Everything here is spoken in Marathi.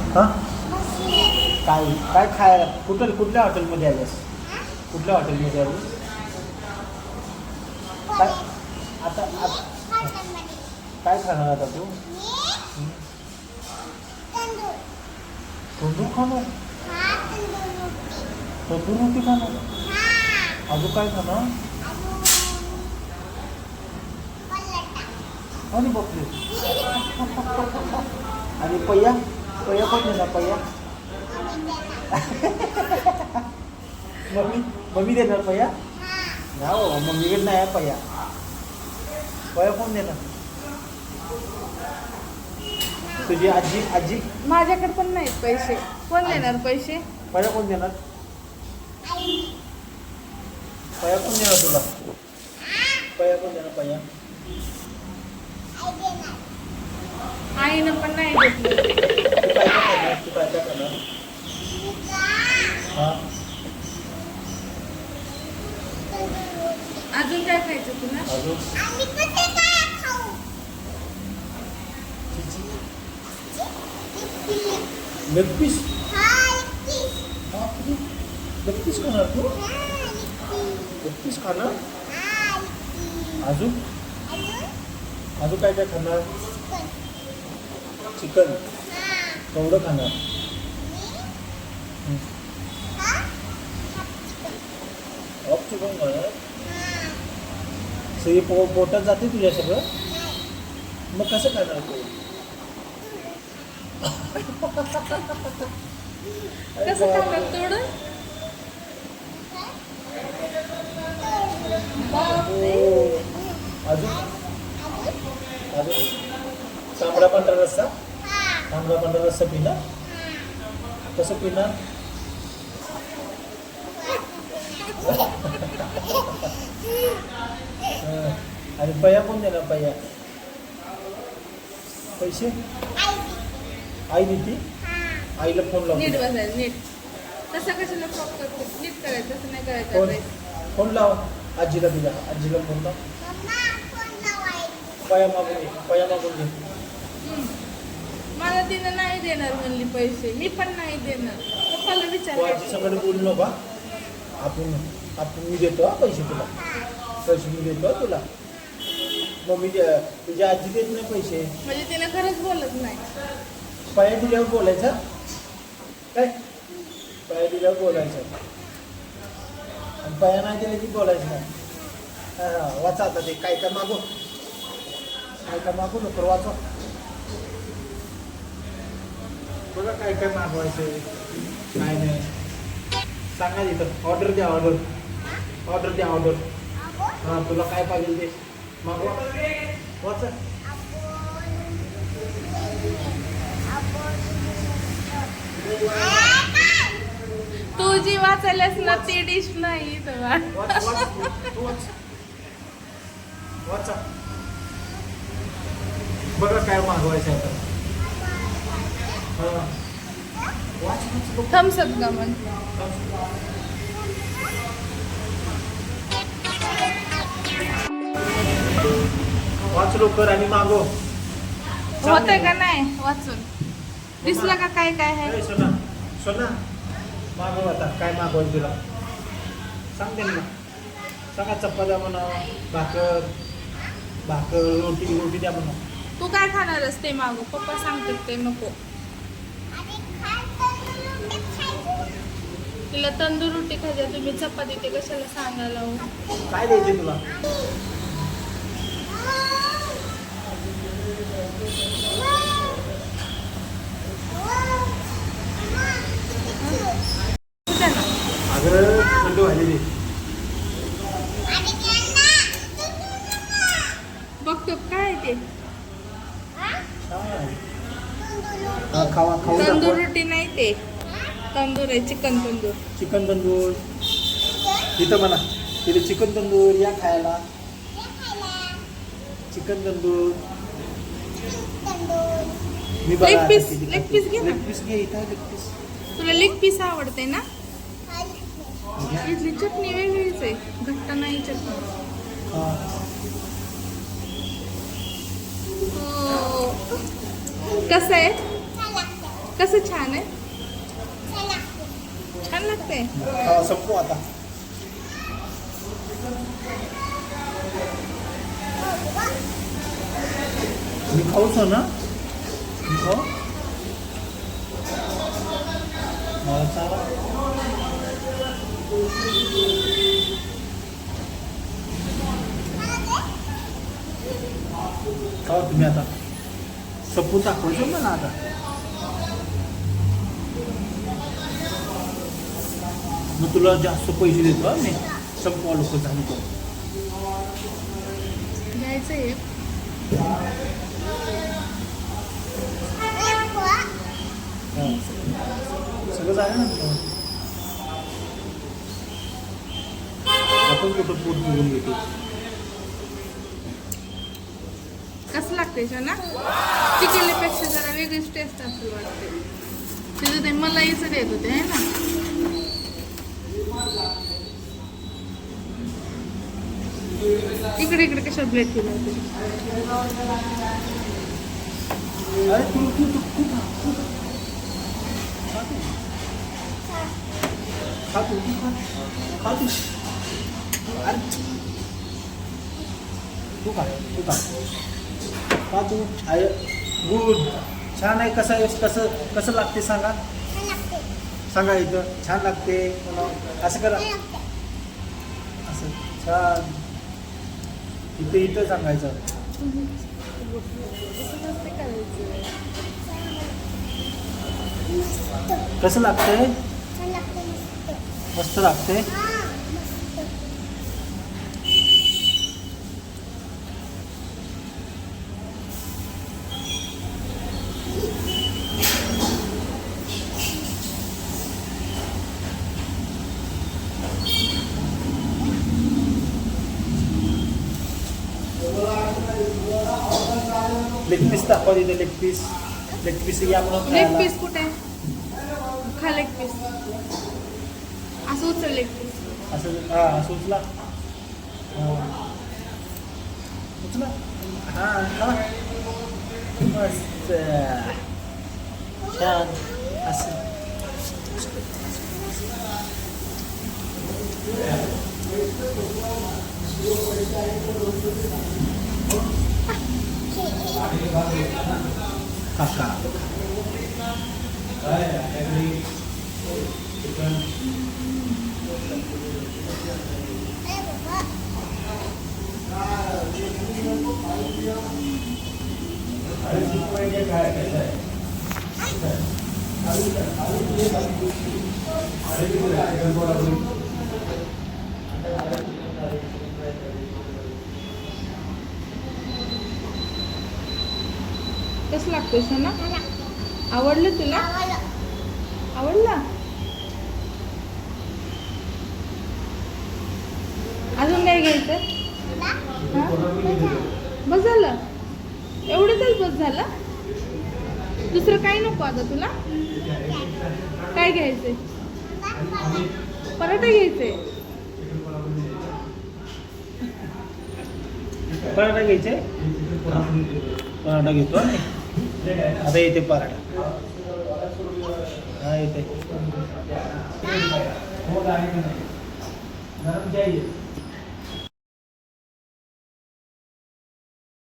हां काय काय खायला कुठल्या हॉटेलमध्ये आलीस? कुठल्या हॉटेलमध्ये आलीस? काय आता काय खाणार आता तू? तंदूर खाणार? तंदूर रोटी खाणार? अजून काय खाणार? आणि बघले आणि पय्या पय्या पण देणार पय्या मम्मी देणार पय्या ना हो मम्मीकडे नाही आहे पय्या पय्या कोण देणार तुझी आजी आजी माझ्याकडे पण नाहीत पैसे कोण देणार पैसे पय्या कोण देणार पय्या कोण देणार तुला पय्या कोण देणार पय्या आईनं पण नाही घेतलं तू काय करणार हां अजून काय खायचं तुला अजून लेग पीस लेग पीस खाणार तू लेग पीस खाणार अजून अजून काय काय खाणार चिकन केवढं खाणार ऑफ चिकन खाणार सगळी पोटात जाते तुझ्या सगळं मग कसं खाणार तू कसं खाणार तेवढं अजून अजून तांबडा पांढरा रस्सा तांबडा पांढरा रस्सा पिणार कसं पिणार आणि पया कोण देणार पया पैसे आई देते आईला फोन नीट लाव बसायचं नीट तसं कशाला फ्रॉक करतो नीट करायचं तसं नाही करायचं फोन लाव आजीला तुझ्या आजीला फोन लाव पया मागून घे मला तिनं नाही देणार म्हणली पैसे मी पण नाही देणार पप्पाला तू विचार आजी सगळं बोलू नका आपण मी देतो हा पैसे तुला पैसे मी देतो तुला मग मी तुझ्या आजी देत नाही पैसे म्हणजे तिनं खरंच बोलत नाही पाया दिल्यावर बोलायचं काय पाया दिल्यावर बोलायचं आणि पाया नाही दिलं की बोलायचं नाही हां वाचा आता ते काय काय मागू नको वाचा बघा काय काय मागवायचं काय नाही सांगा तिथं ऑर्डर द्या ऑर्डर हां तुला काय पाहिजे ते मागवा वाचा तू जी वाचायलास ना ती डिश नाही वाचा बघा काय मागवायचं आता हां थम्सअप का म्हण वाच लवकर आणि मागव होतंय का नाही वाचून दिसलं का काय काय आहे सोना मागव आता काय मागवायचं तुला सांगते ना सांगा चपात्या म्हणा भाकर रोटी द्या म्हणा तू काय खाणारस ते मागू पप्पा सांगतात ते नको तिला तंदूर रोटी खायच्या तुम्ही चपाती ते कशाला सांगायला हो? काय द्यायचे तुला अगं थंड व्हायला बघतो काय ते खाऊ तंदूर रोटी नाही ते तंदूर आहे चिकन तंदूर इथं म्हणा तिथे चिकन तंदूर या खायला चिकन तंदूर मी लेग पीस घे ना. लेग पीस घे इथं लेग पीस तुला लेग पीस आवडते ना इथली चटणी वेगळीच आहे घट्ट नाही चटणी हो कसं आहे कसं छान आहे? छान लागते. संपू आता. मी खाऊच हो ना. मी खाऊ. मला चाला. खाऊ तुम्ही आता. संपू दाखवायचं मला आता. मग तुला जास्त पैसे देतो हा मी. संपवा लोक झाली तर. घ्यायचं आहे. सगळं झालं ना. आपण कुठं पोट बघून घेतो. कसं लागते ना? ती केल्यापेक्षा जरा वेगळीच टेस्ट असेल वाटते. तिथं ते मलाईचं देत होते है ना. इकडे इकडे कशा प्लेट केलं होते. अरे तू खा तू खा तू. अरे तू खा तू. आहे गुड. छान आहे. कसं आहे? कसं लागते सांगा. सांगा इथं. छान लागते. असं करा. असं छान. इथं सांगायचं. कसं लागतंय? मस्त लागते. लेग पीस दाखवा तिथे. लेग पीस या म्हणून लेग पीस कुठे? खा लेग पीस. असं उचल लेग पीस. असं असं उचला. उचला. हा मस्त छान. असं काका कसं लागतोय ना? आवडलं तुला? आवडला? अजून काय घ्यायचं? बस झालं? एवढंच बस झालं? दुसरं काही नको आता तुला? काय घ्यायचंय? पराठा घ्यायचंय? पराठा घ्यायचे. पराठा घेतो आता. येते पराठा. हा येते.